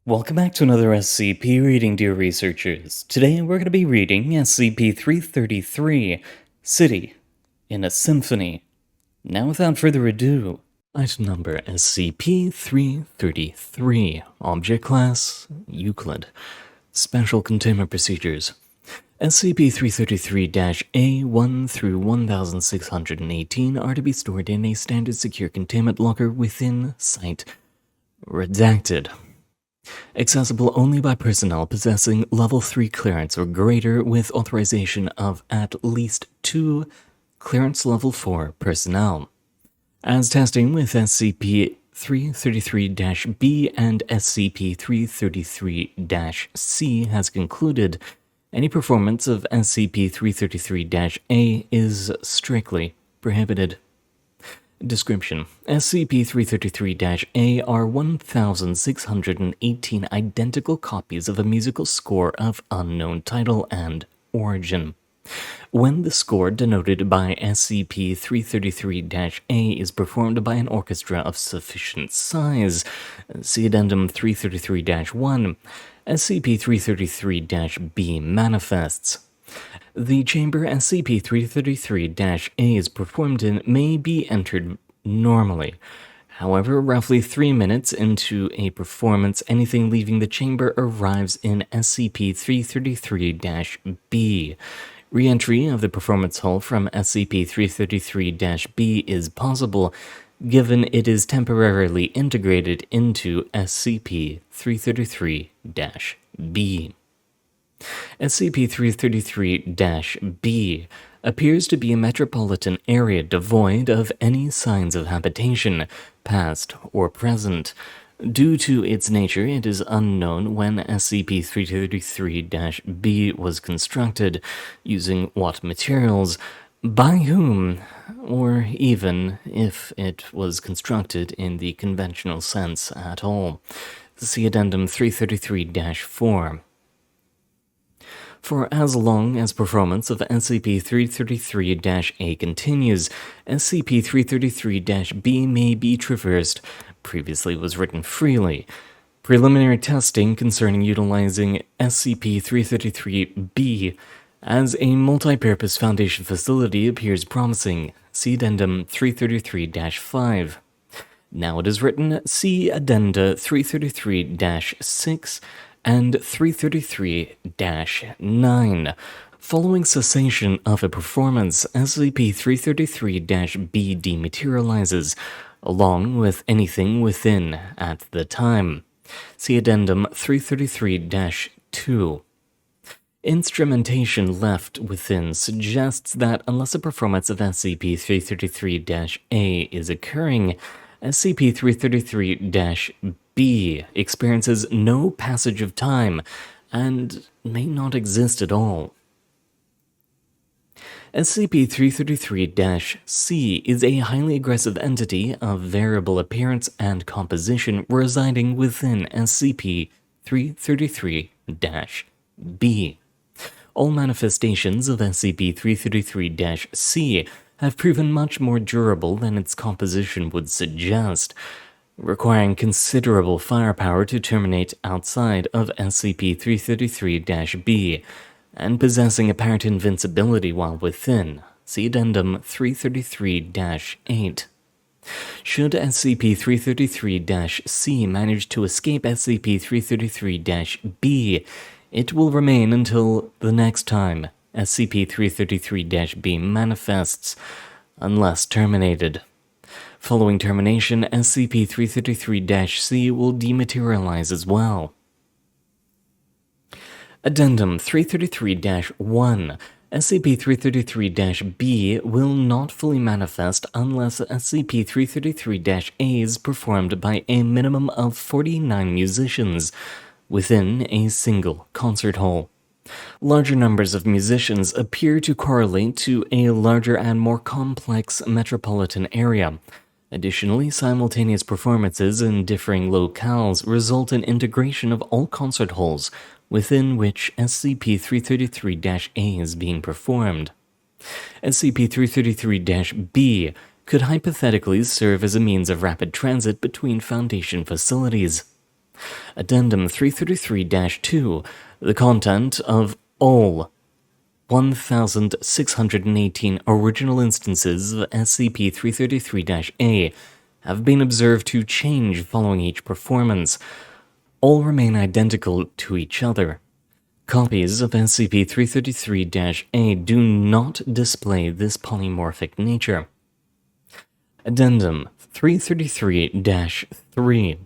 Welcome back to another SCP reading, dear researchers. Today we're going to be reading SCP-333, City in a Symphony. Now without further ado, item number SCP-333, Object Class, Euclid. Special Containment Procedures. SCP-333-A1 through 1618 are to be stored in a standard secure containment locker within Site. Redacted. Accessible only by personnel possessing Level 3 clearance or greater with authorization of at least 2 Clearance Level 4 personnel. As testing with SCP-333-B and SCP-333-C has concluded, any performance of SCP-333-A is strictly prohibited. Description: SCP-333-A are 1,618 identical copies of a musical score of unknown title and origin. When the score denoted by SCP-333-A is performed by an orchestra of sufficient size, see Addendum 333-1, SCP-333-B manifests. The chamber SCP-333-A is performed in may be entered normally. However, roughly 3 minutes into a performance, anything leaving the chamber arrives in SCP-333-B. Re-entry of the performance hall from SCP-333-B is possible, given it is temporarily integrated into SCP-333-B. SCP-333-B appears to be a metropolitan area devoid of any signs of habitation, past or present. Due to its nature, it is unknown when SCP-333-B was constructed, using what materials, by whom, or even if it was constructed in the conventional sense at all. See Addendum 333-4. For as long as performance of SCP-333-A continues, SCP-333-B may be traversed. Previously was written freely. Preliminary testing concerning utilizing SCP-333-B as a multi-purpose Foundation facility appears promising. See Addendum 333-5. Now it is written, see Addenda 333-6 and 333-9. Following cessation of a performance, SCP-333-B dematerializes, along with anything within at the time. See Addendum 333-2. Instrumentation left within suggests that unless a performance of SCP-333-A is occurring, SCP-333-B experiences no passage of time and may not exist at all. SCP-333-C is a highly aggressive entity of variable appearance and composition residing within SCP-333-B. All manifestations of SCP-333-C have proven much more durable than its composition would suggest, requiring considerable firepower to terminate outside of SCP-333-B, and possessing apparent invincibility while within. See Addendum 333-8. Should SCP-333-C manage to escape SCP-333-B, it will remain until the next time SCP-333-B manifests, unless terminated. Following termination, SCP-333-C will dematerialize as well. Addendum 333-1. SCP-333-B will not fully manifest unless SCP-333-A is performed by a minimum of 49 musicians within a single concert hall. Larger numbers of musicians appear to correlate to a larger and more complex metropolitan area. Additionally, simultaneous performances in differing locales result in integration of all concert halls within which SCP-333-A is being performed. SCP-333-B could hypothetically serve as a means of rapid transit between Foundation facilities. Addendum 333-2. The content of all 1,618 original instances of SCP-333-A have been observed to change following each performance. All remain identical to each other. Copies of SCP-333-A do not display this polymorphic nature. Addendum 333-3.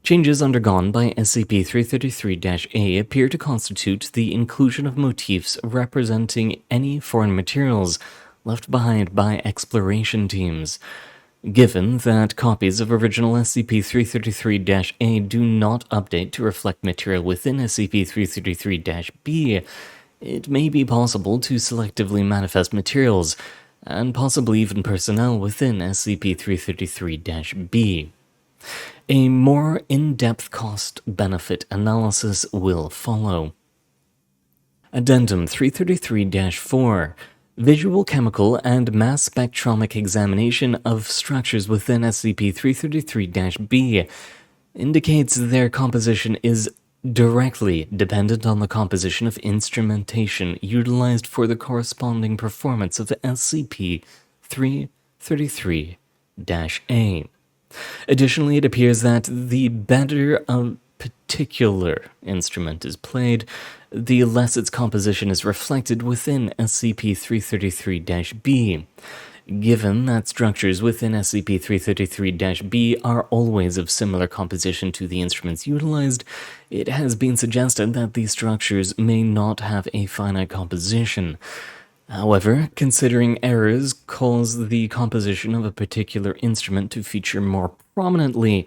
Changes undergone by SCP-333-A appear to constitute the inclusion of motifs representing any foreign materials left behind by exploration teams. Given that copies of original SCP-333-A do not update to reflect material within SCP-333-B, it may be possible to selectively manifest materials, and possibly even personnel within SCP-333-B. A more in-depth cost-benefit analysis will follow. Addendum 333-4. Visual, chemical, and mass spectromic examination of structures within SCP-333-B indicates their composition is directly dependent on the composition of instrumentation utilized for the corresponding performance of SCP-333-A. Additionally, it appears that the better a particular instrument is played, the less its composition is reflected within SCP-333-B. Given that structures within SCP-333-B are always of similar composition to the instruments utilized, it has been suggested that these structures may not have a finite composition. However, considering errors cause the composition of a particular instrument to feature more prominently,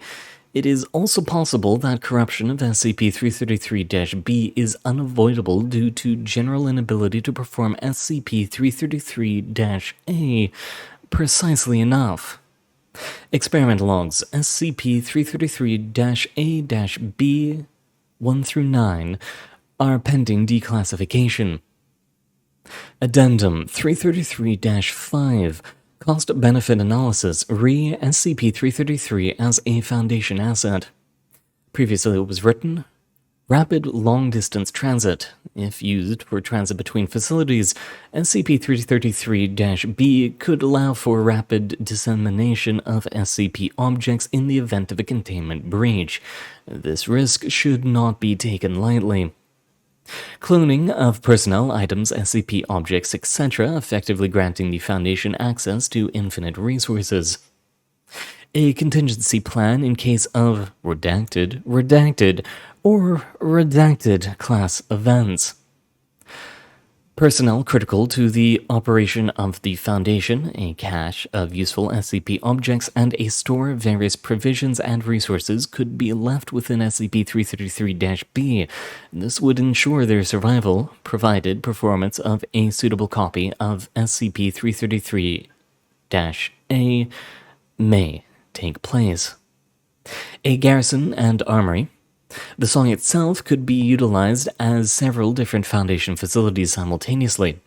it is also possible that corruption of SCP-333-B is unavoidable due to general inability to perform SCP-333-A precisely enough. Experiment logs SCP-333-A-B 1-9 are pending declassification. Addendum 333-5. Cost-benefit analysis re SCP-333 as a Foundation asset. Previously it was written, rapid long-distance transit. If used for transit between facilities, SCP-333-B could allow for rapid dissemination of SCP objects in the event of a containment breach. This risk should not be taken lightly. Cloning of personnel, items, SCP objects, etc., effectively granting the Foundation access to infinite resources. A contingency plan in case of redacted, or redacted class events. Personnel critical to the operation of the Foundation, a cache of useful SCP objects, and a store of various provisions and resources could be left within SCP-333-B. This would ensure their survival, provided performance of a suitable copy of SCP-333-A may take place. A garrison and armory. The song itself could be utilized as several different Foundation facilities simultaneously.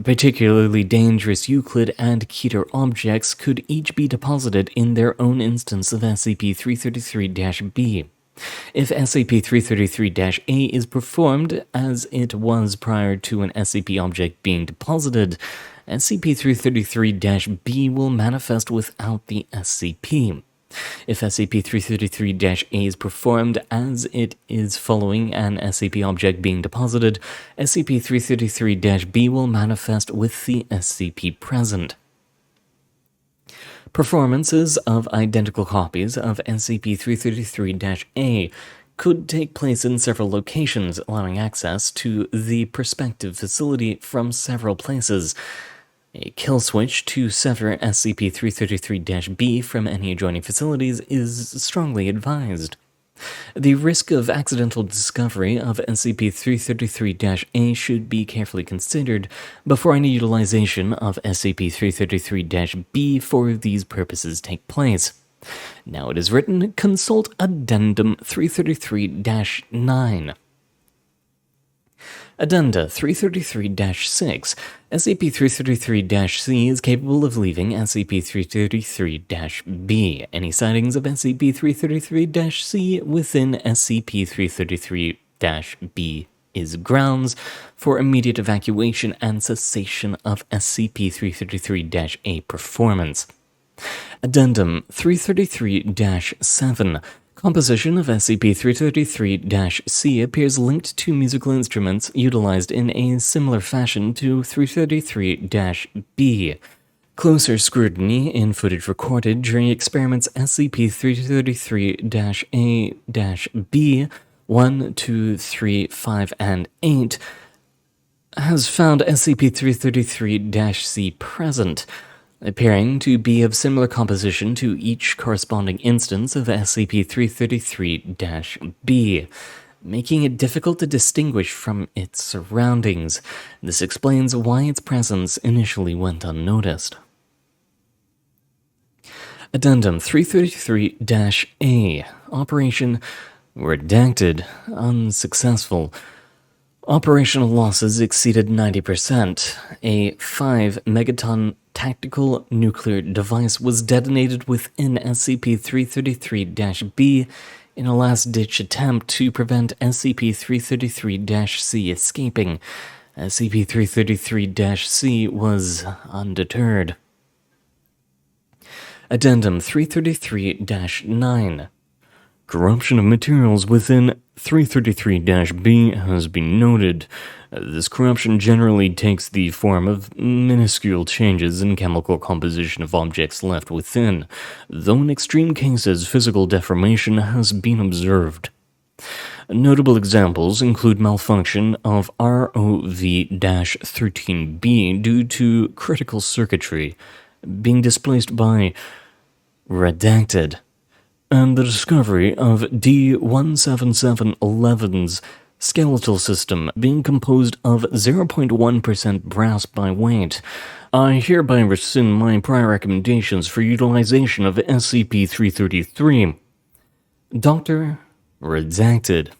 Particularly dangerous Euclid and Keter objects could each be deposited in their own instance of SCP-333-B. If SCP-333-A is performed as it was prior to an SCP object being deposited, SCP-333-B will manifest without the SCP. If SCP-333-A is performed as it is following an SCP object being deposited, SCP-333-B will manifest with the SCP present. Performances of identical copies of SCP-333-A could take place in several locations, allowing access to the prospective facility from several places. A kill switch to sever SCP-333-B from any adjoining facilities is strongly advised. The risk of accidental discovery of SCP-333-A should be carefully considered before any utilization of SCP-333-B for these purposes take place. Now it is written, consult Addendum 333-9. Addenda 333-6. SCP-333-C is capable of leaving SCP-333-B. Any sightings of SCP-333-C within SCP-333-B is grounds for immediate evacuation and cessation of SCP-333-A performance. Addendum 333-7. Composition of SCP-333-C appears linked to musical instruments utilized in a similar fashion to 333-B. Closer scrutiny in footage recorded during experiments SCP-333-A-B 1, 2, 3, 5, and 8 has found SCP-333-C present, appearing to be of similar composition to each corresponding instance of SCP-333-B, making it difficult to distinguish from its surroundings. This explains why its presence initially went unnoticed. Addendum 333-A. Operation Redacted. Unsuccessful. Operational losses exceeded 90%. A 5-megaton tactical nuclear device was detonated within SCP-333-B in a last-ditch attempt to prevent SCP-333-C escaping. SCP-333-C was undeterred. Addendum 333-9. Corruption of materials within 333-B has been noted. This corruption generally takes the form of minuscule changes in chemical composition of objects left within, though in extreme cases physical deformation has been observed. Notable examples include malfunction of ROV-13B due to critical circuitry being displaced by redacted, and the discovery of D-17711's skeletal system being composed of 0.1% brass by weight. I hereby rescind my prior recommendations for utilization of SCP-333. Dr. Redacted.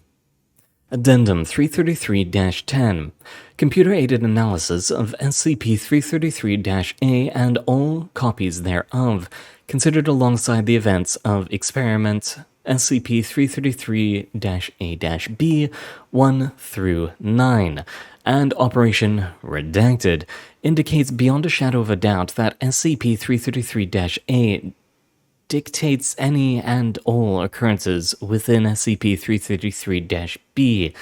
Addendum 333-10. Computer-aided analysis of SCP-333-A and all copies thereof, considered alongside the events of experiment SCP-333-A-B 1 through 9, and Operation Redacted, indicates beyond a shadow of a doubt that SCP-333-A dictates any and all occurrences within SCP-333-B,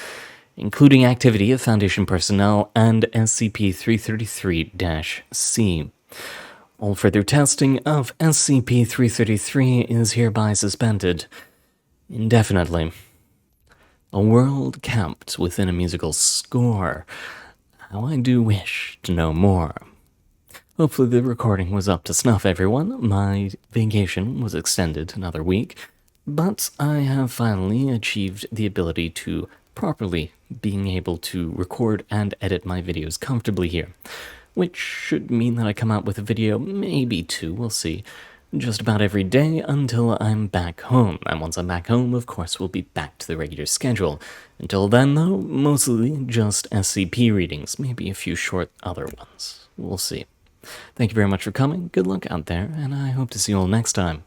including activity of Foundation personnel and SCP-333-C. All further testing of SCP-333 is hereby suspended indefinitely. A world kept within a musical score. How I do wish to know more. Hopefully the recording was up to snuff, everyone. My vacation was extended another week, but I have finally achieved the ability to properly being able to record and edit my videos comfortably here, which should mean that I come out with a video, maybe two, we'll see, just about every day until I'm back home. And once I'm back home, of course, we'll be back to the regular schedule. Until then, though, mostly just SCP readings, maybe a few short other ones. We'll see. Thank you very much for coming, good luck out there, and I hope to see you all next time.